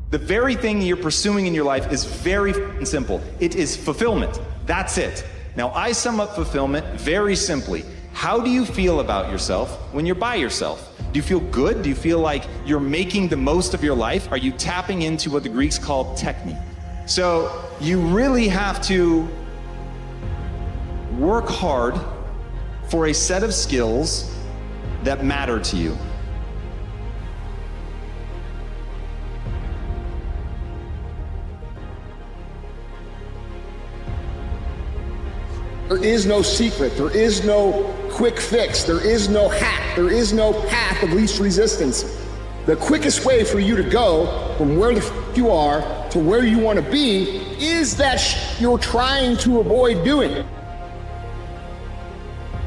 The very thing you're pursuing in your life is very simple. It is fulfillment. That's it. Now, I sum up fulfillment very simply. How do you feel about yourself when you're by yourself? Do you feel good? Do you feel like you're making the most of your life? Are you tapping into what the Greeks called technique? So you really have to work hard for a set of skills that matter to you. There is no secret, there is no quick fix, there is no hack, there is no path of least resistance. The quickest way for you to go from where the you are to where you want to be is that you're trying to avoid doing.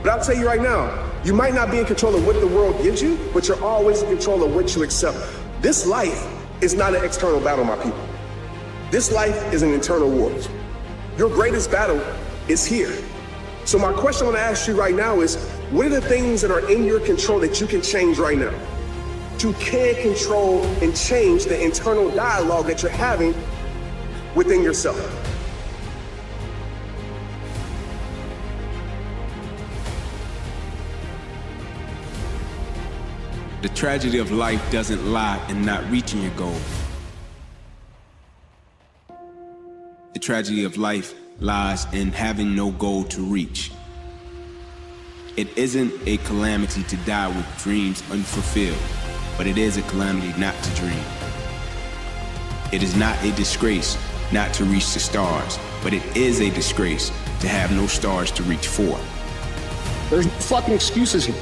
But I'll tell you right now, you might not be in control of what the world gives you, but you're always in control of what you accept. This life is not an external battle, my people. This life is an internal war. Your greatest battle is here. So my question I want to ask you right now is, what are the things that are in your control that you can change right now? You can control and change the internal dialogue that you're having within yourself. The tragedy of life doesn't lie in not reaching your goal. The tragedy of life lies in having no goal to reach. It isn't a calamity to die with dreams unfulfilled, but it is a calamity not to dream. It is not a disgrace not to reach the stars, but it is a disgrace to have no stars to reach for. There's fucking excuses here.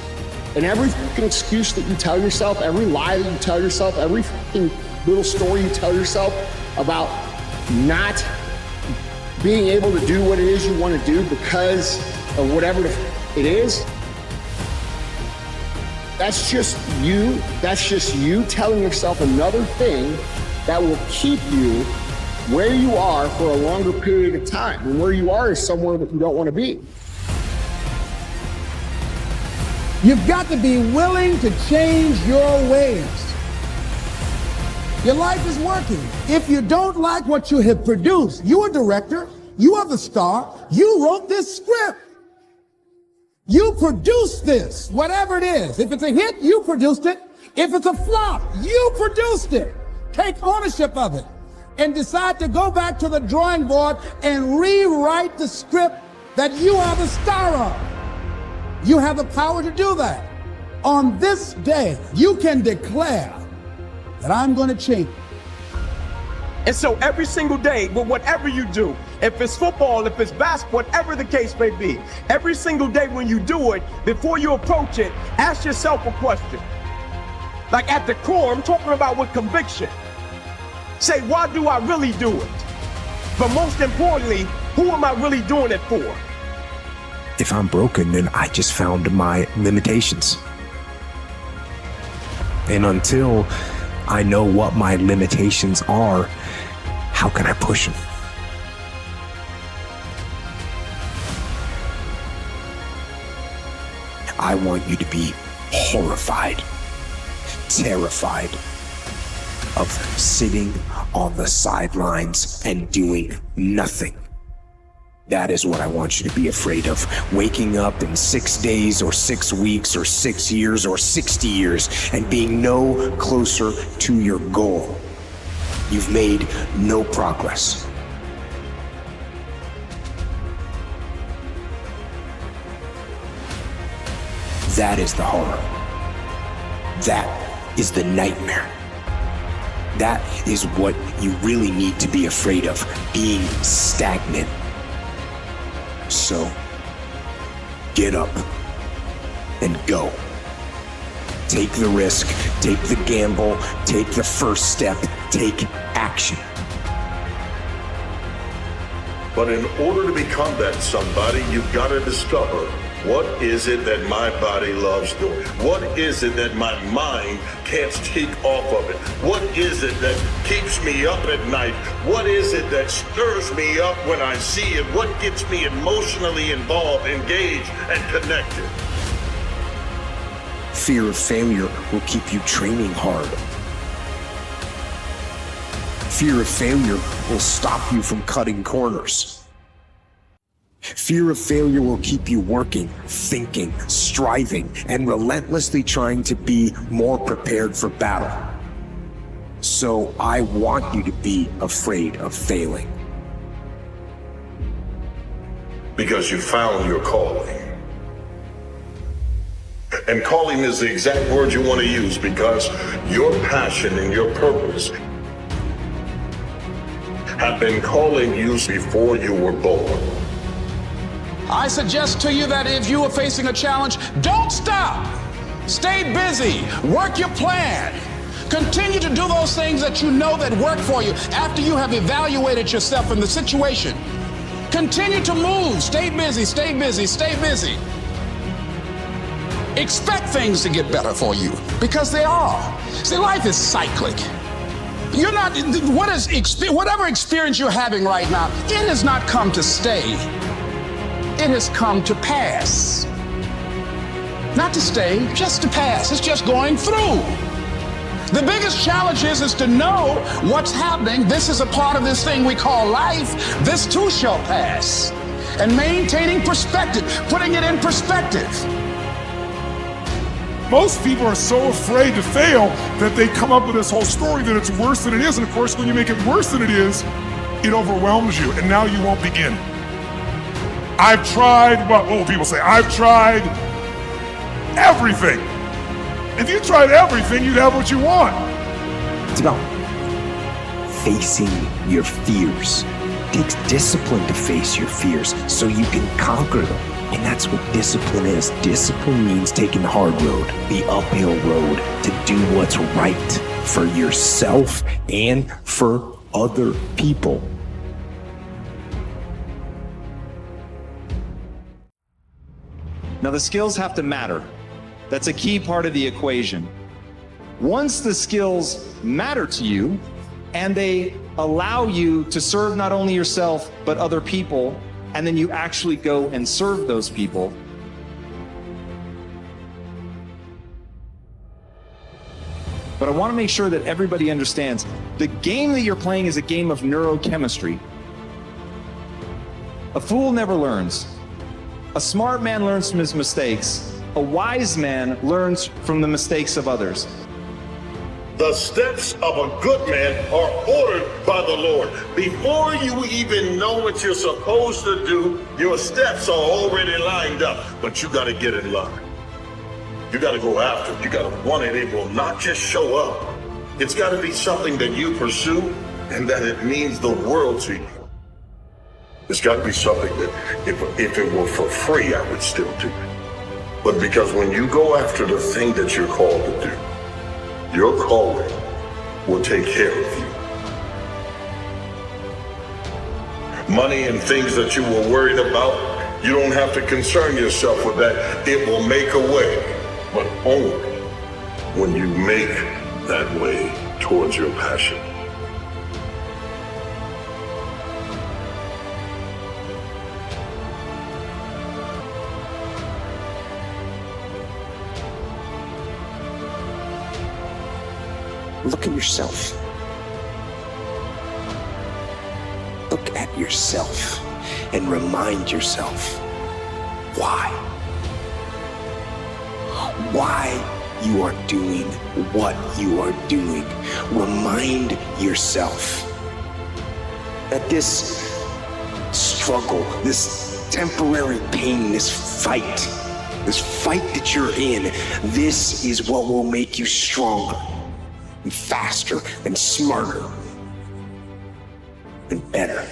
And every fucking excuse that you tell yourself, every lie that you tell yourself, every fucking little story you tell yourself about not being able to do what it is you want to do because of whatever it is, that's just you telling yourself another thing that will keep you where you are for a longer period of time. And where you are is somewhere that you don't want to be. You've got to be willing to change your ways. Your life is working. If you don't like what you have produced, you're a director, you are the star, you wrote this script. You produced this, whatever it is. If it's a hit, you produced it. If it's a flop, you produced it. Take ownership of it and decide to go back to the drawing board and rewrite the script that you are the star of. You have the power to do that. On this day, you can declare that I'm going to change. And so every single day, with whatever you do, if it's football, if it's basketball, whatever the case may be, every single day when you do it, before you approach it, ask yourself a question. Like at the core, I'm talking about with conviction. Say, why do I really do it? But most importantly, who am I really doing it for? If I'm broken, then I just found my limitations. And until I know what my limitations are, how can I push them? I want you to be horrified, terrified of sitting on the sidelines and doing nothing. That is what I want you to be afraid of. Waking up in 6 days or 6 weeks or 6 years or 60 years and being no closer to your goal. You've made no progress. That is the horror. That is the nightmare. That is what you really need to be afraid of, being stagnant. So, get up and go. Take the risk, take the gamble, take the first step, take action. But in order to become that somebody, you've got to discover, what is it that my body loves doing? What is it that my mind can't take off of it? What is it that keeps me up at night? What is it that stirs me up when I see it? What gets me emotionally involved, engaged, and connected? Fear of failure will keep you training hard. Fear of failure will stop you from cutting corners. Fear of failure will keep you working, thinking, striving, and relentlessly trying to be more prepared for battle. So I want you to be afraid of failing. Because you found your calling. And calling is the exact word you want to use, because your passion and your purpose have been calling you before you were born. I suggest to you that if you are facing a challenge, don't stop. Stay busy. Work your plan. Continue to do those things that you know that work for you after you have evaluated yourself in the situation. Continue to move. Stay busy, stay busy, stay busy. Expect things to get better for you, because they are. See, life is cyclic. You're not, whatever experience you're having right now, it has not come to stay. It has come to pass. Not to stay, just to pass. It's just going through. The biggest challenge is to know what's happening. This is a part of this thing we call life. This too shall pass. And maintaining perspective, putting it in perspective. Most people are so afraid to fail that they come up with this whole story that it's worse than it is. And of course, when you make it worse than it is, it overwhelms you, and now you won't begin. I've tried, what will people say? I've tried everything. If you tried everything, you'd have what you want. It's about facing your fears. It takes discipline to face your fears so you can conquer them. And that's what discipline is. Discipline means taking the hard road, the uphill road, to do what's right for yourself and for other people. Now, the skills have to matter. That's a key part of the equation. Once the skills matter to you and they allow you to serve not only yourself, but other people, and then you actually go and serve those people, but I want to make sure that everybody understands the game that you're playing is a game of neurochemistry. A fool never learns. A smart man learns from his mistakes. A wise man learns from the mistakes of others. The steps of a good man are ordered by the Lord. Before you even know what you're supposed to do, your steps are already lined up. But you got to get in line. You got to go after it. You got to want it. It will not just show up. It's got to be something that you pursue and that it means the world to you. It's got to be something that if it were for free, I would still do it. But because when you go after the thing that you're called to do, your calling will take care of you. Money and things that you were worried about, you don't have to concern yourself with that. It will make a way, but only when you make that way towards your passion. Look at yourself. Look at yourself and remind yourself why you are doing what you are doing. Remind yourself that this struggle, this temporary pain, this fight that you're in, this is what will make you stronger and faster and smarter and better.